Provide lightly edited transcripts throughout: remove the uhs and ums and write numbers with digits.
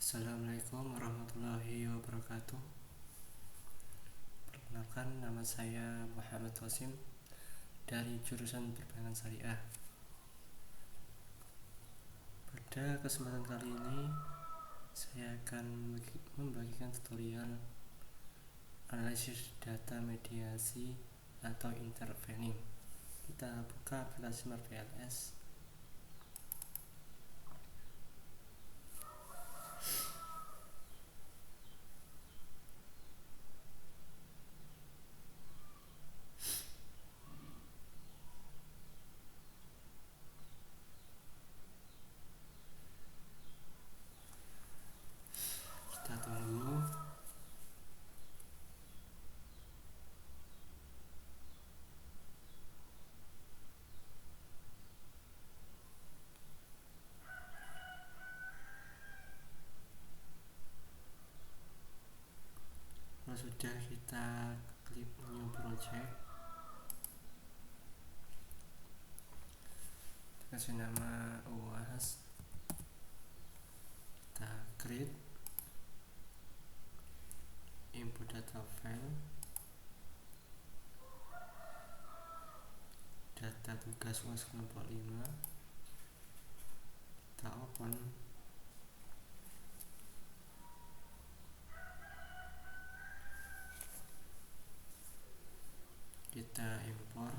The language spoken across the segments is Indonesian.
Assalamualaikum warahmatullahi wabarakatuh. Perkenalkan, nama saya Muhammad Wasim dari jurusan Perbankan Syariah. Pada kesempatan kali ini saya akan membagikan tutorial analisis data mediasi atau intervening. Kita buka aplikasi Smart PLS. Kita tunggu. Kalau sudah, kita klik new project, kasih nama UAS, kita create, input data file, data tugas UAS kelompok 5, kita open. Kita impor.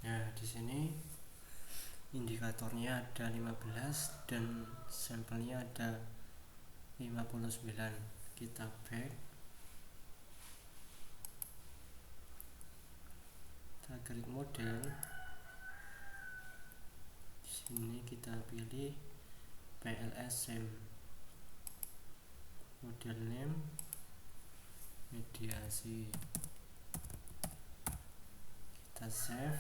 Nah, di sini indikatornya ada 15 dan sampelnya ada 59. Kita back. Kita create model. Di sini kita pilih PLS SEM. Model name mediasi. Kita save.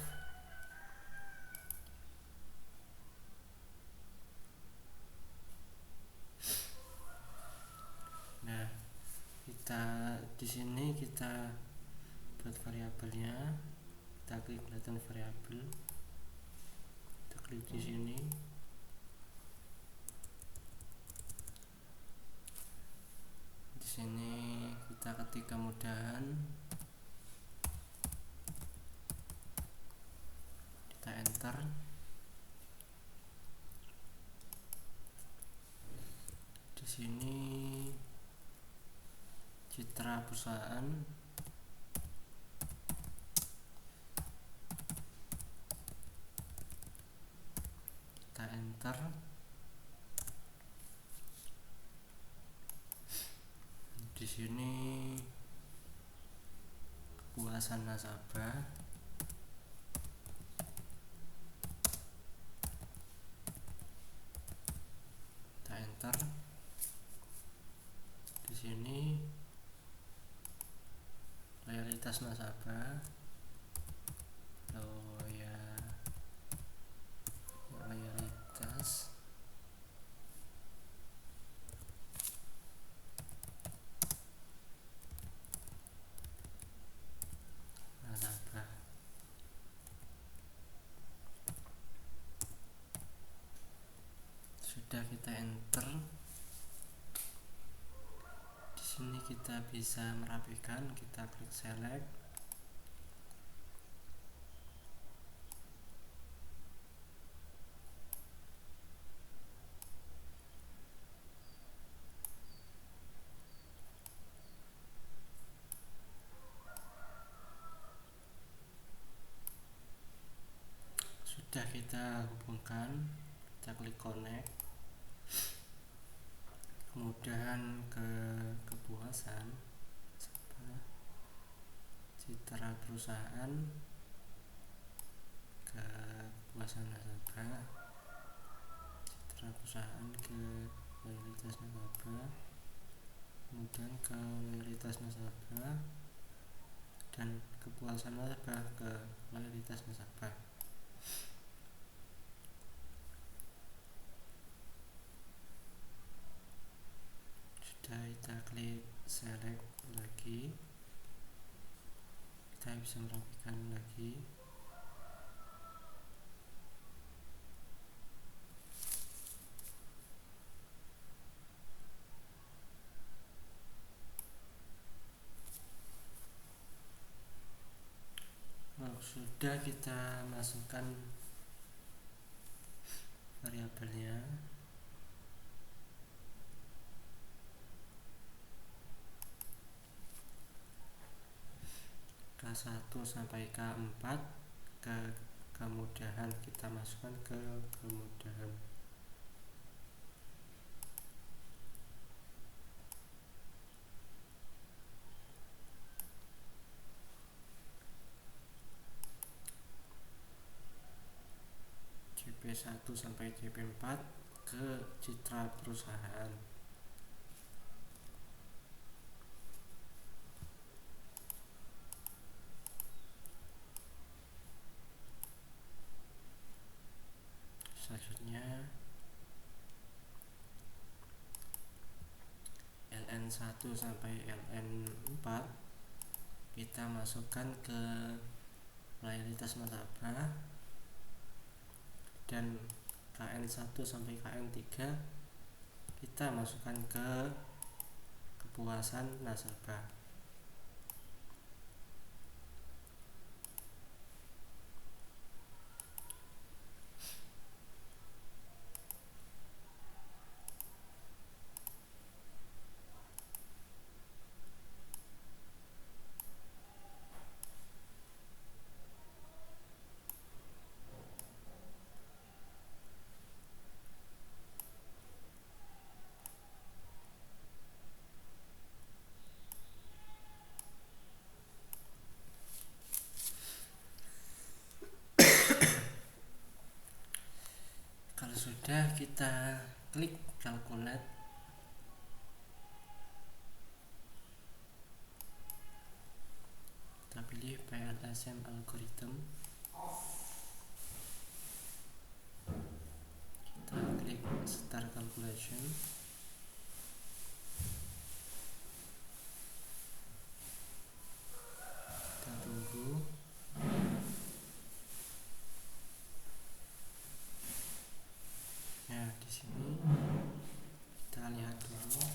Nah, di sini kita buat variabelnya. Kita klik button variabel. Kita klik di sini. Di sini kita ketik kemudahan. Kita enter. Di sini citra perusahaan. Kita enter. Di sini kepuasan nasabah. Kita enter. Di sini loyalitas nasabah. Loyalitas nasabah. Sudah, kita enter. Di sini kita bisa merapikan. Kita klik select. Sudah, kita hubungkan. Kita klik connect. Kemudahan ke kepuasan citra perusahaan, ke kepuasan nasabah, citra perusahaan ke loyalitas nasabah, kemudian ke loyalitas nasabah, dan kepuasan nasabah ke loyalitas nasabah. Sudah, kita klik select lagi. kita bisa merapikan lagi. Sudah kita masukkan variabelnya, K1 sampai K4. Kemudahan kita masukkan ke kemudahan. CP1 sampai CP4 ke citra perusahaan. Selanjutnya LN1 sampai LN4 kita masukkan ke loyalitas nasabah, dan KN1 sampai KN3 kita masukkan ke kepuasan nasabah. Kalau sudah, kita klik calculate. Kita pilih PLSM algorithm. Kita klik start calculation. Kita tunggu. Nah, di sini kita lihat dulu.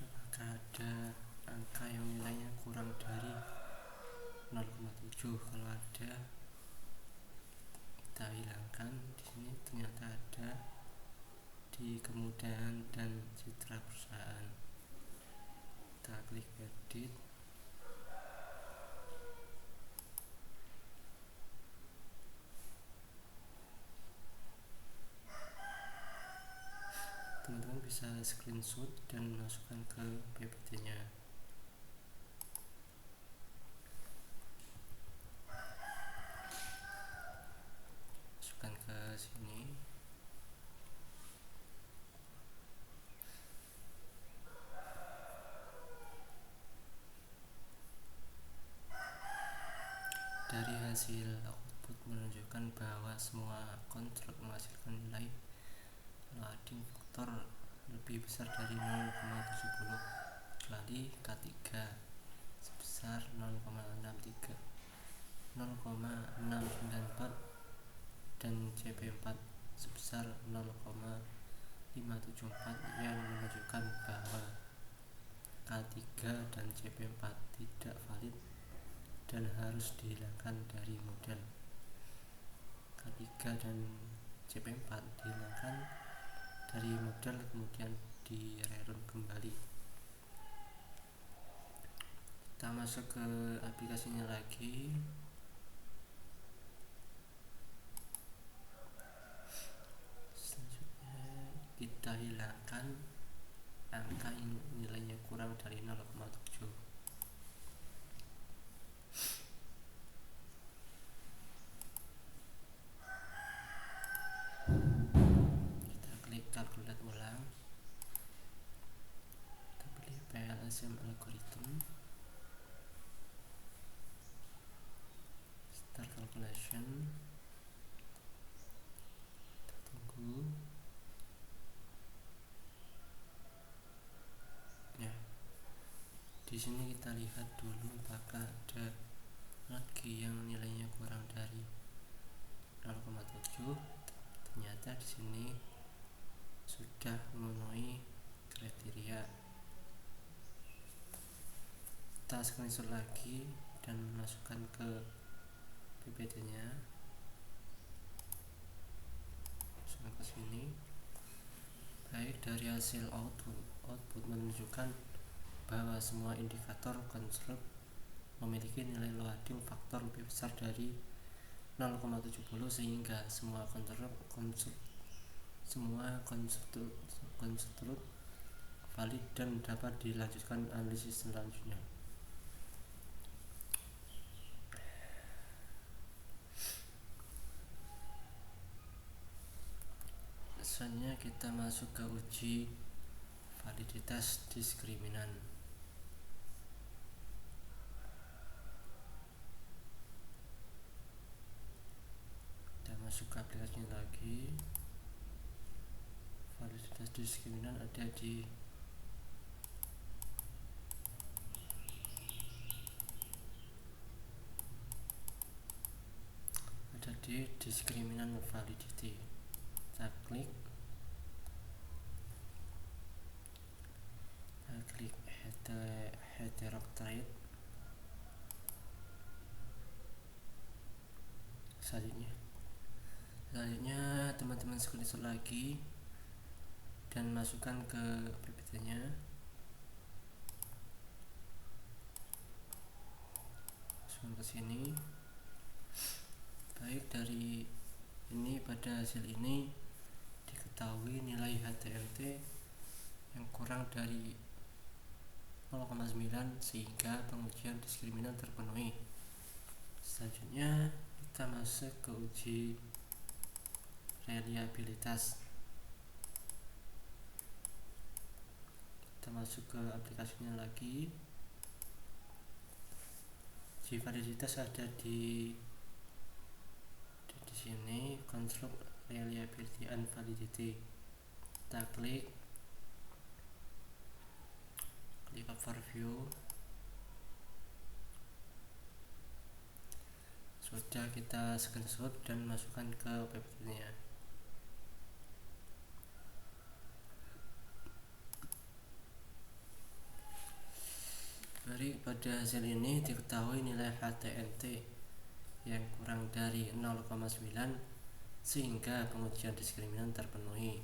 Apakah ada angka yang nilainya kurang dari 0,7? Kalau ada, kita hilangkan. Di sini ternyata ada di kemudahan dan citra perusahaan. Kita klik edit. Teman-teman bisa screenshot dan masukkan ke PPT nya. Masukkan ke sini. Dari hasil output menunjukkan bahwa semua akun menghasilkan nilai loading faktor lebih besar dari 0,70, kecuali K3 sebesar 0,63, 0,694 dan CP4 sebesar 0,574, yang menunjukkan bahwa K3 dan CP4 tidak valid dan harus dihilangkan dari model. K3 dan CP4 dihilangkan dari model, kemudian direrun kembali. Kita masuk ke aplikasinya lagi. Selanjutnya kita hilangkan angka yang nilainya kurang dari 0,7. Kita klik calculate ulang. Kita pilih PLSM algorithm. Start calculate. di sini kita lihat dulu apakah ada lagi yang nilainya kurang dari 0,7. Ternyata di sini sudah memenuhi kriteria. Kita screenshot lagi dan masukkan ke PPT nya, masukkan ke sini. Baik dari hasil output menunjukkan bahwa semua indikator konstruk memiliki nilai loading faktor lebih besar dari 0,70 sehingga semua konstruk valid dan dapat dilanjutkan analisis selanjutnya. Selanjutnya kita masuk ke uji validitas diskriminan. Kita masuk ke aplikasinya lagi. Validitas diskriminan ada di diskriminan validity. Kita klik heterochrate. Selanjutnya teman-teman screenshot lagi dan masukkan ke PPT nya. Masukkan ke sini. Baik dari ini, pada hasil ini diketahui nilai HTMT yang kurang dari 0,9 sehingga pengujian diskriminan terpenuhi. Selanjutnya kita masuk ke uji reliabilitas. Kita masuk ke aplikasinya lagi. Uji validitas ada di sini, construct reliability and validity. Kita klik overview. Sudah kita screenshot dan masukkan ke PPT nya. Pada hasil ini diketahui nilai HTMT yang kurang dari 0,9 sehingga pengujian diskriminan terpenuhi.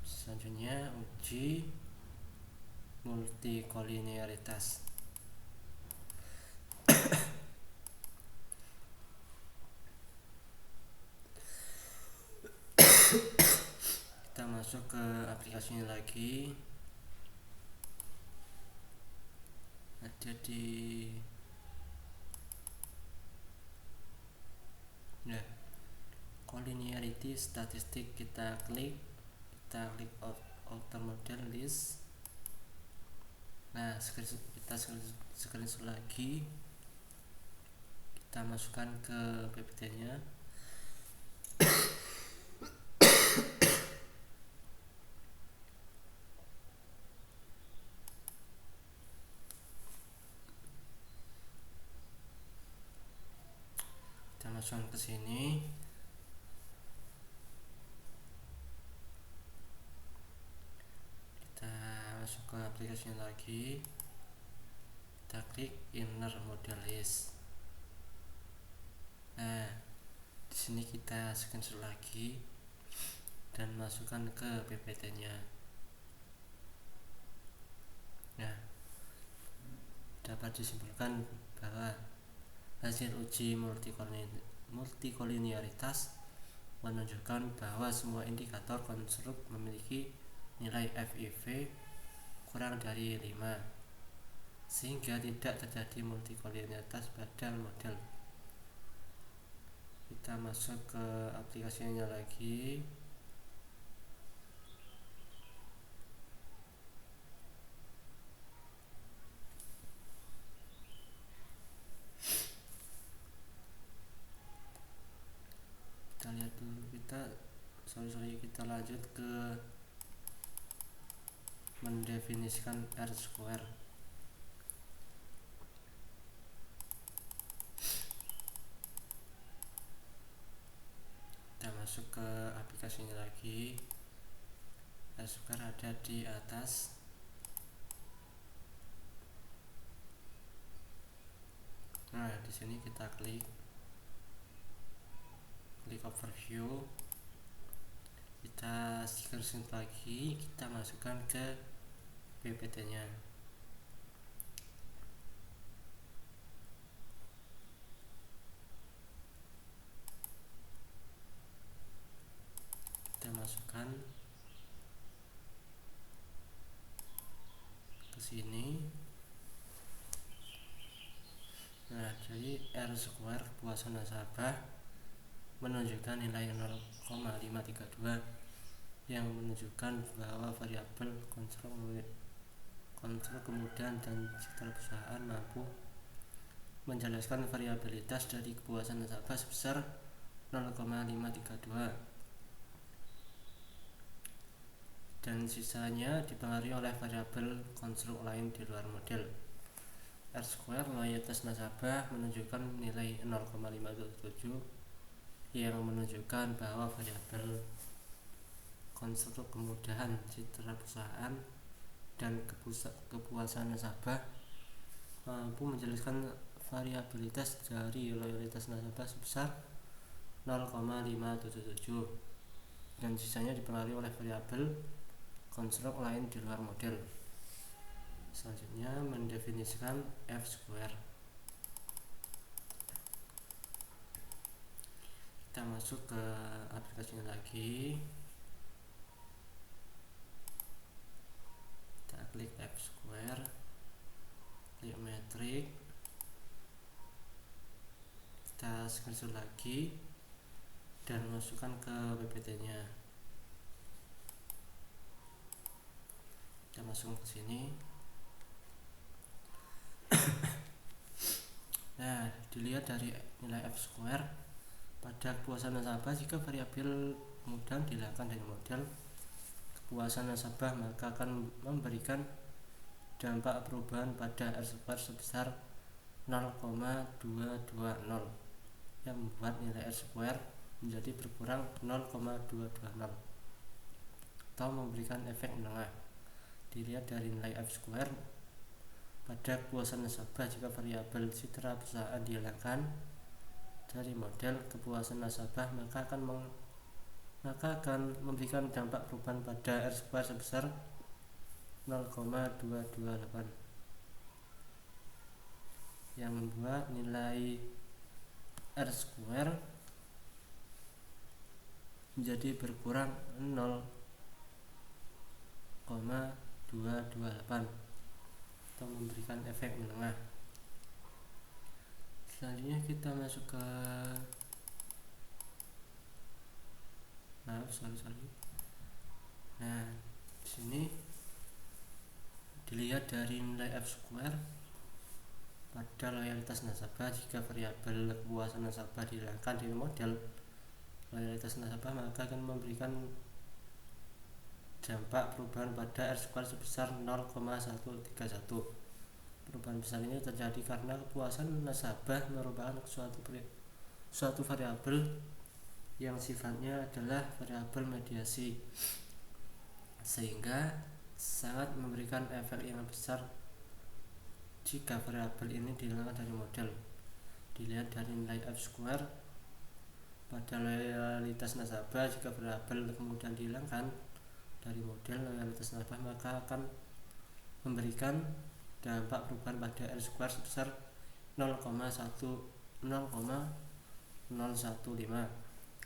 Selanjutnya uji multikolinearitas. Kita masuk ke aplikasinya lagi. Ada di collinearity statistik. Kita klik outer model list. Nah, kita screenshot lagi. Kita masukkan ke PPT nya. Kita masukkan ke sini. Kita masuk ke aplikasinya lagi. Kita klik inner model list. Nah, di sini kita screenshot lagi dan masukkan ke PPT nya. Nah, dapat disimpulkan bahwa hasil uji multikolinearitas menunjukkan bahwa semua indikator konstruk memiliki nilai FIV kurang dari 5 sehingga tidak terjadi multikolinearitas pada model. Kita masuk ke aplikasinya lagi. Kita lihat dulu, sorry lanjut ke mendefinisikan R-square. Kita masuk ke aplikasinya lagi. R-square ada di atas. Nah, di sini kita klik overview, kita screenshot lagi, kita masukkan ke PPT nya. Kita masukkan ke sini. Nah, jadi R-square kepuasan nasabah menunjukkan nilai 0,532 yang menunjukkan bahwa variabel kontrol kemudahan dan citra perusahaan mampu menjelaskan variabilitas dari kepuasan nasabah sebesar 0,532 dan sisanya dipengaruhi oleh variabel konstruk lain di luar model. R-square loyalitas nasabah menunjukkan nilai 0,527 yang menunjukkan bahwa variabel konstruk kemudahan citra perusahaan dan kepuasan nasabah mampu menjelaskan variabilitas dari loyalitas nasabah sebesar 0,577 dan sisanya dipengaruhi oleh variabel konstruk lain di luar model. Selanjutnya mendefinisikan F-square. Kita masuk ke aplikasinya lagi. Kita klik F-square, klik metrik, kita screenshot lagi dan masukkan ke PPT nya. Kita masuk ke sini. Nah, dilihat dari nilai F-square pada kepuasan nasabah, jika variabel kemudahan dihilangkan dari model kepuasan nasabah, maka akan memberikan dampak perubahan pada R-square sebesar 0,220 yang membuat nilai R-square menjadi berkurang 0,220 atau memberikan efek menengah. Dilihat dari nilai F-square pada kepuasan nasabah, jika variabel citra perusahaan dihilangkan dari model kepuasan nasabah, maka akan memberikan dampak perubahan pada R-square sebesar 0,228 yang membuat nilai R-square menjadi berkurang 0,228 atau memberikan efek menengah. Selanjutnya kita masuk ke Nah, di sini dilihat dari nilai F-square pada loyalitas nasabah, jika variabel kepuasan nasabah dihilangkan dari model loyalitas nasabah, maka akan memberikan dampak perubahan pada R-square sebesar 0,131. Perubahan besar ini terjadi karena kepuasan nasabah merupakan suatu variabel yang sifatnya adalah variabel mediasi, sehingga sangat memberikan efek yang besar jika variabel ini dihilangkan dari model. Dilihat dari nilai F-square pada loyalitas nasabah, jika variabel kemudian dihilangkan dari model loyalitas nasabah, maka akan memberikan dampak perubahan pada R-square sebesar 0,015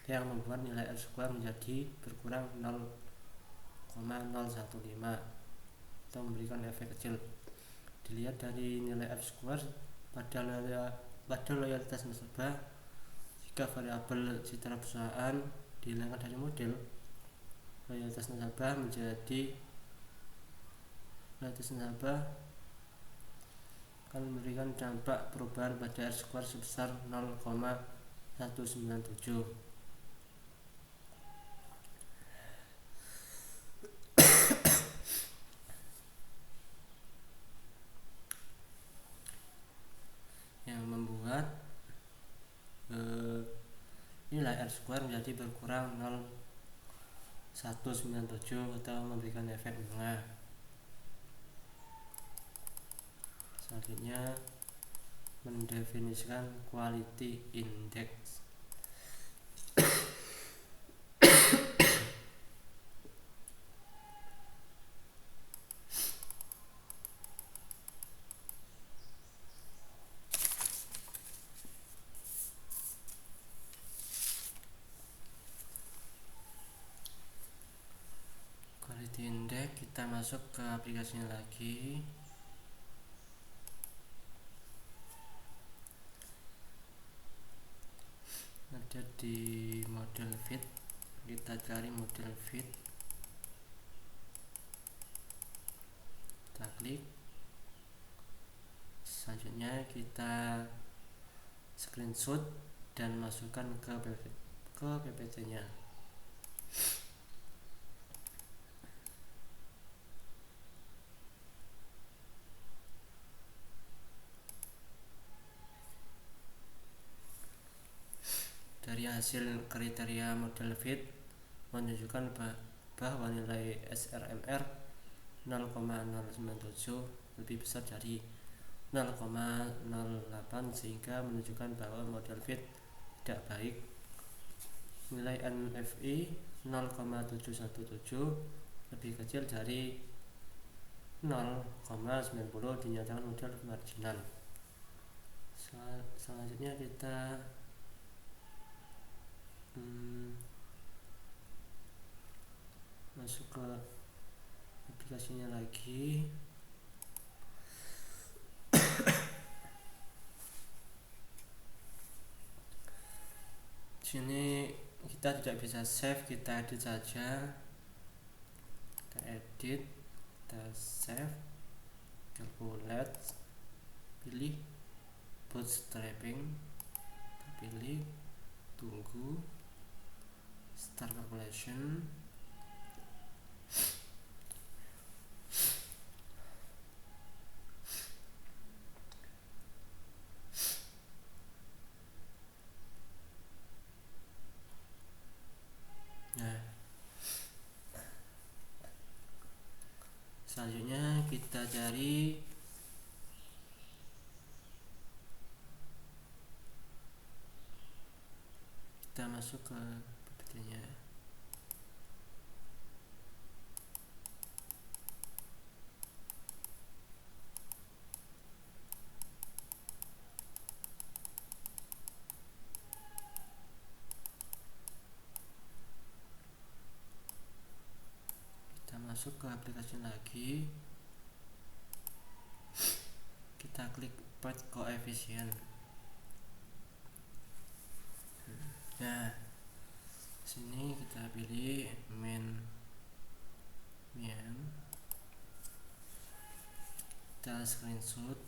yang membuat nilai R-square menjadi berkurang 0,015 atau memberikan efek kecil. Dilihat dari nilai F-square pada loyalitas nasabah, jika variabel citra perusahaan dihilangkan dari model loyalitas nasabah akan memberikan dampak perubahan pada R-square sebesar 0,197. R square menjadi berkurang 0,197 atau memberikan efek menengah. Selanjutnya mendefinisikan quality index. Quality index, kita masuk ke aplikasinya lagi. Ada di model fit, kita cari model fit, kita klik. Selanjutnya kita screenshot dan masukkan ke PPT-nya. Dari hasil kriteria model fit menunjukkan bahwa nilai SRMR 0,097 lebih besar dari 0,08 sehingga menunjukkan bahwa model fit tidak baik. Nilai NFI 0,717 lebih kecil dari 0,90 dinyatakan model marginal. Selanjutnya kita masuk ke aplikasinya lagi. Sini kita tidak bisa save, kita edit saja. Kita edit, kita save, calculate, pilih bootstrapping, kita pilih tunggu, start calculation. Nah, selanjutnya kita cari kita masuk ke PPT-nya. Kita masuk ke aplikasi lagi. Kita klik path coefficient. Nah, sini kita pilih mean. Kita screenshot.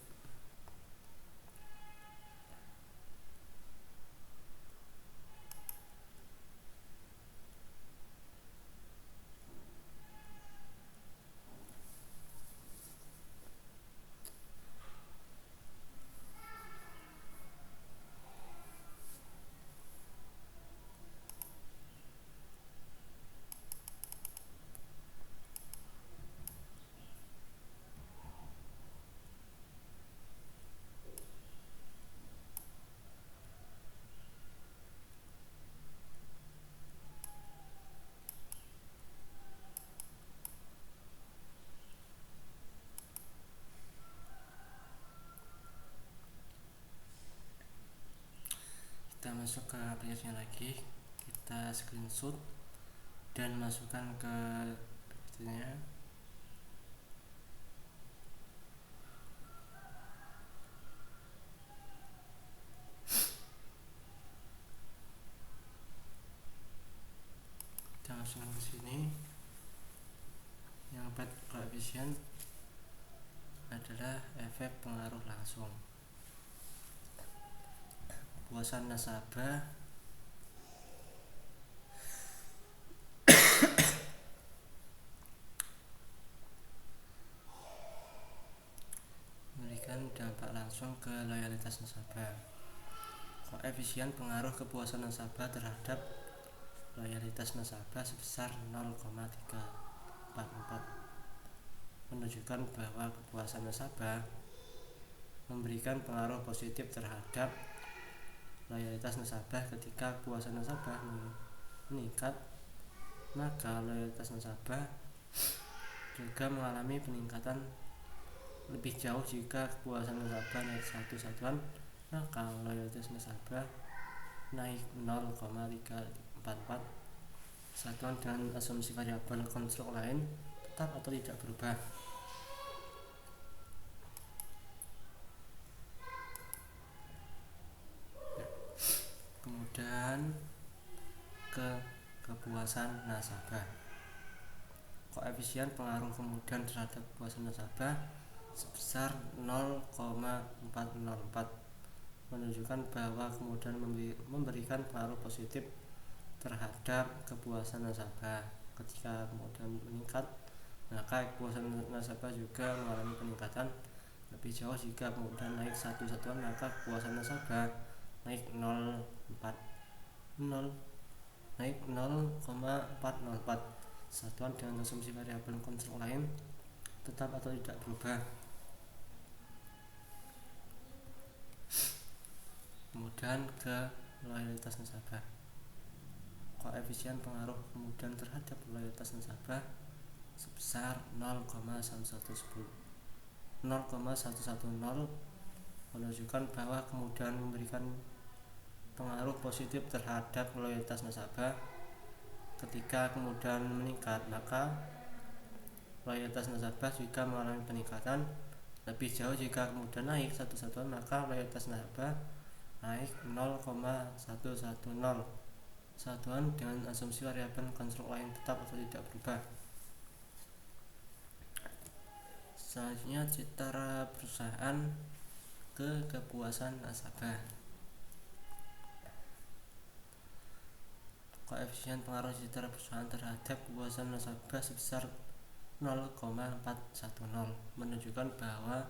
Kita masuk ke aplikasinya lagi, kita screenshot dan masukkan ke PPT-nya. Kita masukkan ke sini. Yang path coefficient adalah efek pengaruh langsung. Kepuasan nasabah memberikan dampak langsung ke loyalitas nasabah. Koefisien pengaruh kepuasan nasabah terhadap loyalitas nasabah sebesar 0,344 menunjukkan bahwa kepuasan nasabah memberikan pengaruh positif terhadap loyalitas nasabah. Ketika kepuasan nasabah meningkat, maka loyalitas nasabah juga mengalami peningkatan. Lebih jauh, jika kepuasan nasabah naik 1 satuan, maka loyalitas nasabah naik 0,344 satuan dengan asumsi variabel konstruk lain tetap atau tidak berubah. Kemudian kepuasan nasabah. Koefisien pengaruh kemudian terhadap kepuasan nasabah sebesar 0,404 menunjukkan bahwa kemudian memberikan pengaruh positif terhadap kepuasan nasabah. Ketika kemudian meningkat, maka kepuasan nasabah juga mengalami peningkatan. Lebih jauh, jika kemudian naik 1 satuan, maka kepuasan nasabah naik 0,404 satuan dengan asumsi variabel konstruk lain tetap atau tidak berubah. Kemudian ke loyalitas nasabah. Koefisien pengaruh kemudian terhadap loyalitas nasabah sebesar 0,1110 menunjukkan bahwa kemudian memberikan pengaruh positif terhadap loyalitas nasabah. Ketika kemudian meningkat, maka loyalitas nasabah juga mengalami peningkatan. Lebih jauh, jika kemudian naik 1 satuan, maka loyalitas nasabah naik 0,110 satuan dengan asumsi variabel konstruk lain tetap atau tidak berubah. Selanjutnya, citra perusahaan ke kepuasan nasabah. Koefisien pengaruh citra perusahaan terhadap kepuasan nasabah sebesar 0,410 menunjukkan bahwa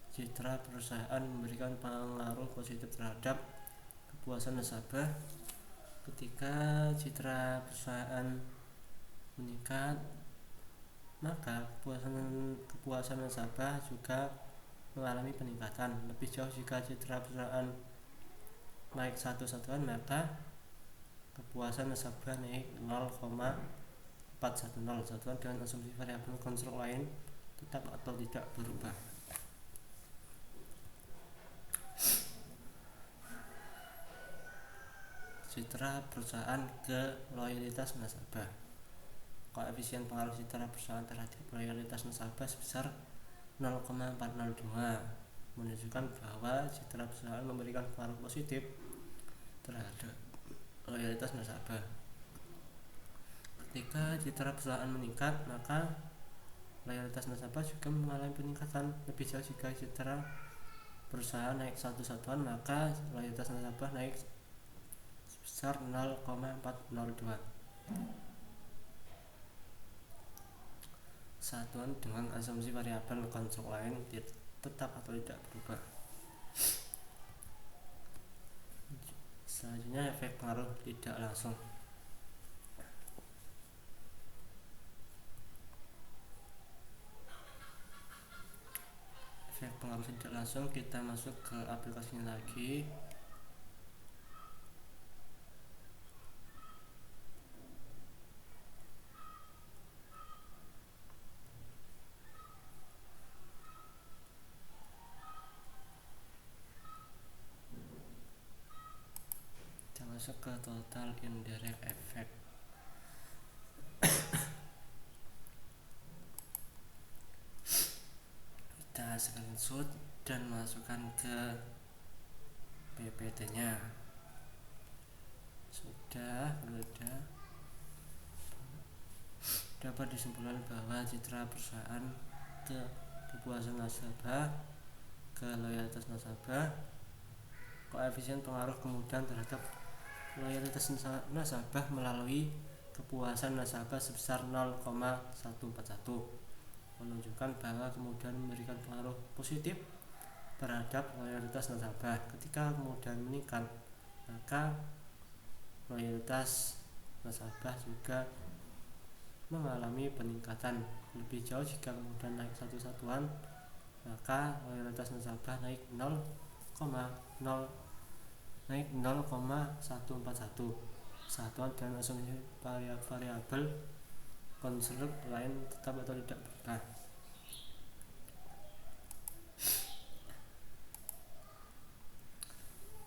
citra perusahaan memberikan pengaruh positif terhadap kepuasan nasabah. Ketika citra perusahaan meningkat, maka kepuasan nasabah juga mengalami peningkatan. Lebih jauh, jika citra perusahaan naik 1 satuan, maka kepuasan nasabah naik 0,410 satuan dengan asumsi variabel konstruk lain tetap atau tidak berubah. Citra perusahaan ke loyalitas nasabah. Koefisien pengaruh citra perusahaan terhadap loyalitas nasabah sebesar 0,402 menunjukkan bahwa citra perusahaan memberikan pengaruh positif terhadap loyalitas nasabah. Ketika citra perusahaan meningkat, maka loyalitas nasabah juga mengalami peningkatan. Lebih jauh, jika citra perusahaan naik 1 satuan, maka loyalitas nasabah naik sebesar 0,402 satuan dengan asumsi variabel konstruk lain tetap atau tidak berubah. Selanjutnya, efek pengaruh tidak langsung. Efek pengaruh tidak langsung, kita masuk ke aplikasinya lagi. Masuk ke total indirect effect. Kita screenshot dan masukkan ke PPT nya. Sudah dapat disimpulkan bahwa citra perusahaan ke kepuasan nasabah ke loyalitas nasabah. Koefisien pengaruh kemudian terhadap loyalitas nasabah melalui kepuasan nasabah sebesar 0,141 menunjukkan bahwa kemudian memberikan pengaruh positif terhadap loyalitas nasabah. Ketika kemudahan meningkat, maka loyalitas nasabah juga mengalami peningkatan. Lebih jauh jika kemudahan naik satu satuan, maka loyalitas nasabah naik 0,141 satuan dan asumsi variabel konstruk lain tetap atau tidak berubah.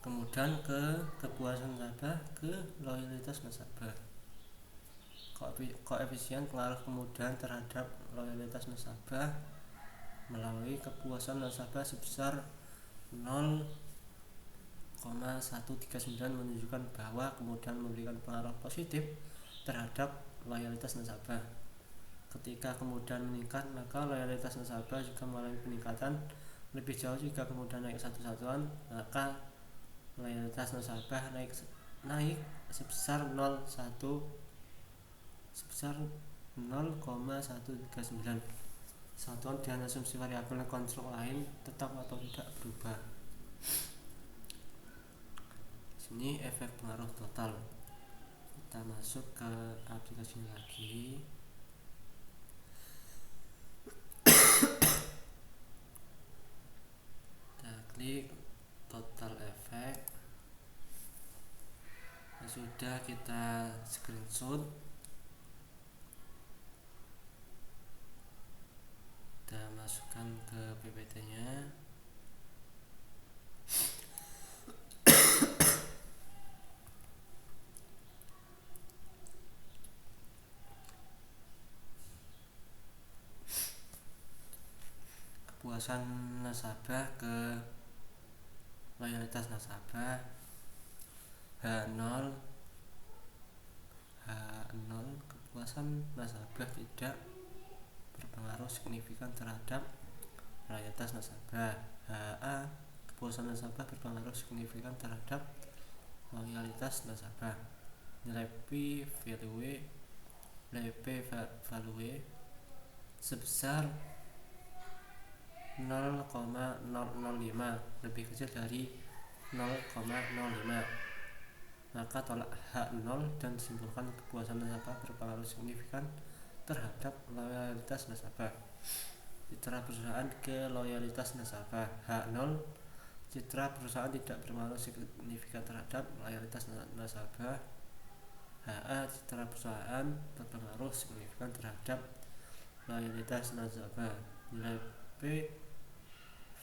Kemudian ke kepuasan nasabah ke loyalitas nasabah. Koefisien pengaruh kemudahan terhadap loyalitas nasabah melalui kepuasan nasabah sebesar 0,139 menunjukkan bahwa kemudahan memberikan pengaruh positif terhadap loyalitas nasabah. Ketika kemudahan meningkat, maka loyalitas nasabah juga mengalami peningkatan. Lebih jauh jika kemudahan naik satu satuan, maka loyalitas nasabah naik sebesar 0,139 satuan dan asumsi variabel konstruk lain tetap atau tidak berubah. Sini efek pengaruh total. Kita masuk ke aplikasinya lagi. Kita klik total efek. Sudah kita screenshot. Kita masukkan ke PPT-nya. Kepuasan nasabah ke loyalitas nasabah H0 kepuasan nasabah tidak berpengaruh signifikan terhadap loyalitas nasabah. HA kepuasan nasabah berpengaruh signifikan terhadap loyalitas nasabah. Nilai P value sebesar 0,005 lebih kecil dari 0,05, maka tolak H0 dan simpulkan kepuasan nasabah berpengaruh signifikan terhadap loyalitas nasabah. Citra perusahaan ke loyalitas nasabah H0 citra perusahaan tidak berpengaruh signifikan terhadap loyalitas nasabah. HA citra perusahaan berpengaruh signifikan terhadap loyalitas nasabah. Nilai P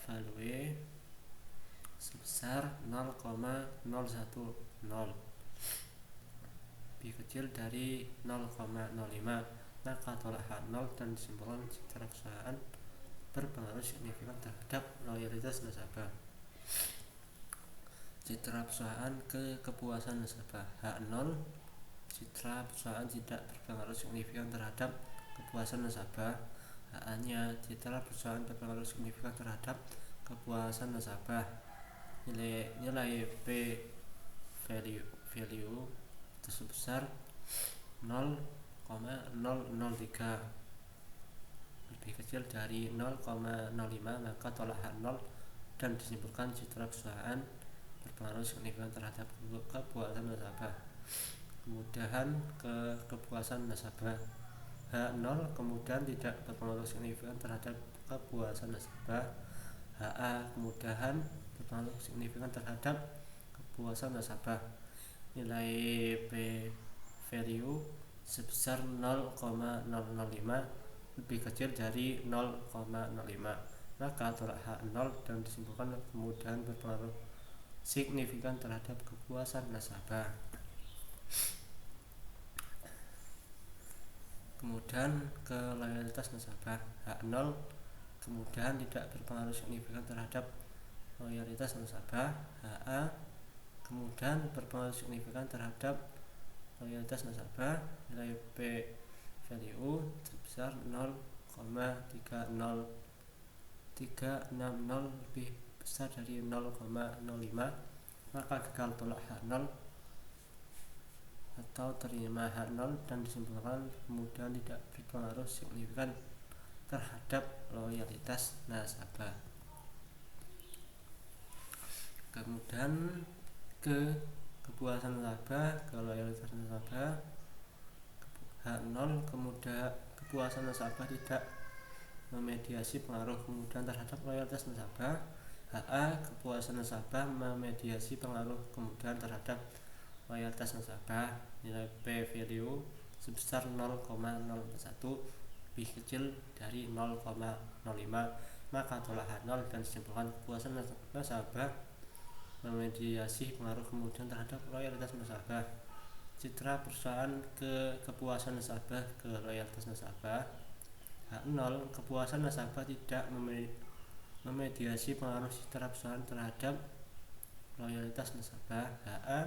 value sebesar 0,010 lebih kecil dari 0,05, maka tolak H0 dan simpulkan citra perusahaan berpengaruh signifikan terhadap loyalitas nasabah. Citra perusahaan ke kepuasan nasabah H0 citra perusahaan tidak berpengaruh signifikan terhadap kepuasan nasabah. HA-nya citra perusahaan berpengaruh signifikan terhadap kepuasan nasabah. Nilai P value itu sebesar 0,003 lebih kecil dari 0,05, maka tolak H0 dan disimpulkan citra perusahaan berpengaruh signifikan terhadap kepuasan nasabah. Kemudahan ke kepuasan nasabah H0 kemudahan tidak berpengaruh signifikan terhadap kepuasan nasabah. HA kemudahan berpengaruh signifikan terhadap kepuasan nasabah. Nilai P value sebesar 0,005 lebih kecil dari 0,05, maka tolak H0 dan disimpulkan kemudahan berpengaruh signifikan terhadap kepuasan nasabah. Kemudahan ke loyalitas nasabah H0 kemudahan tidak berpengaruh signifikan terhadap loyalitas nasabah. HA kemudahan berpengaruh signifikan terhadap loyalitas nasabah. Nilai P value sebesar 0,30360 lebih besar dari 0,05, maka gagal tolak H0 atau terima H0 dan disimpulkan kemudahan tidak berpengaruh signifikan terhadap loyalitas nasabah. Kemudian ke kepuasan nasabah, ke loyalitas nasabah. H0 kemudian kepuasan nasabah tidak memediasi pengaruh kemudahan terhadap loyalitas nasabah. HA kepuasan nasabah memediasi pengaruh kemudahan terhadap loyalitas nasabah. Nilai P value sebesar 0,041 lebih kecil dari 0,05, maka tolak H0 dan simpulkan kepuasan nasabah memediasi pengaruh kemudahan terhadap loyalitas nasabah. Citra perusahaan ke kepuasan nasabah ke loyalitas nasabah. H0 kepuasan nasabah tidak memediasi pengaruh citra perusahaan terhadap loyalitas nasabah. HA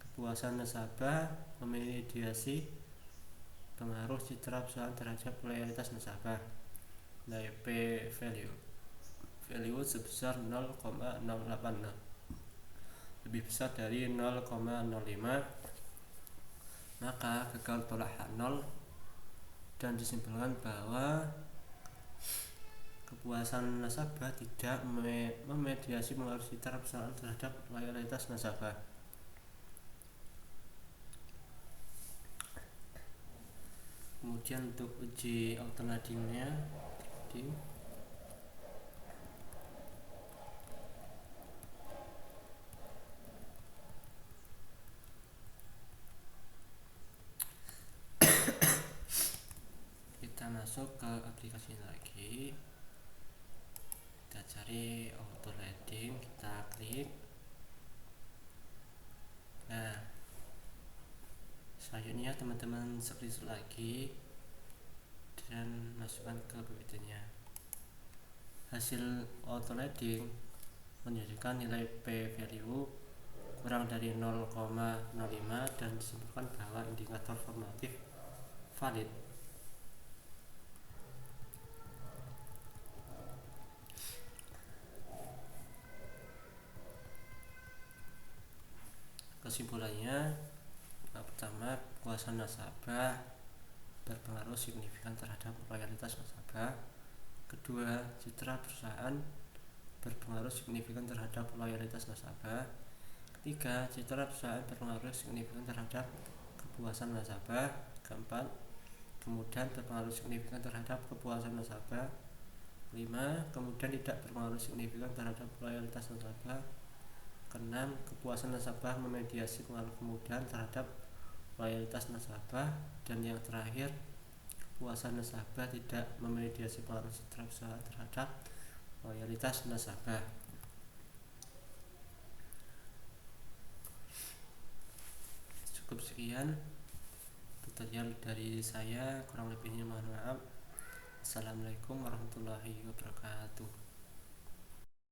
kepuasan nasabah memediasi pengaruh citra perusahaan terhadap loyalitas nasabah. Nilai P value sebesar 0,086 lebih besar dari 0,05, maka gagal tolak H0 dan disimpulkan bahwa kepuasan nasabah tidak memediasi pengaruh citra perusahaan terhadap loyalitas nasabah. Kemudian untuk uji alternatifnya kita masuk ke aplikasi lagi, kita cari auto leading, kita klik. Nah, selanjutnya teman-teman screenshot lagi dan masukkan ke PPT-nya. Hasil auto leading menunjukkan nilai P value kurang dari 0,05 dan disimpulkan bahwa indikator formatif valid. Kesimpulannya, pertama, kepuasan nasabah berpengaruh signifikan terhadap loyalitas nasabah. Kedua, citra perusahaan berpengaruh signifikan terhadap loyalitas nasabah. Ketiga, citra perusahaan berpengaruh signifikan terhadap kepuasan nasabah. Keempat, kemudian berpengaruh signifikan terhadap kepuasan nasabah. 5, kemudian tidak berpengaruh signifikan terhadap loyalitas nasabah. Keenam, kepuasan nasabah memediasi pengaruh kemudahan terhadap loyalitas nasabah. Dan yang terakhir, kepuasan nasabah tidak memediasi pengaruh citra perusahaan terhadap loyalitas nasabah. Cukup sekian tutorial dari saya, kurang lebihnya mohon maaf. Assalamualaikum warahmatullahi wabarakatuh.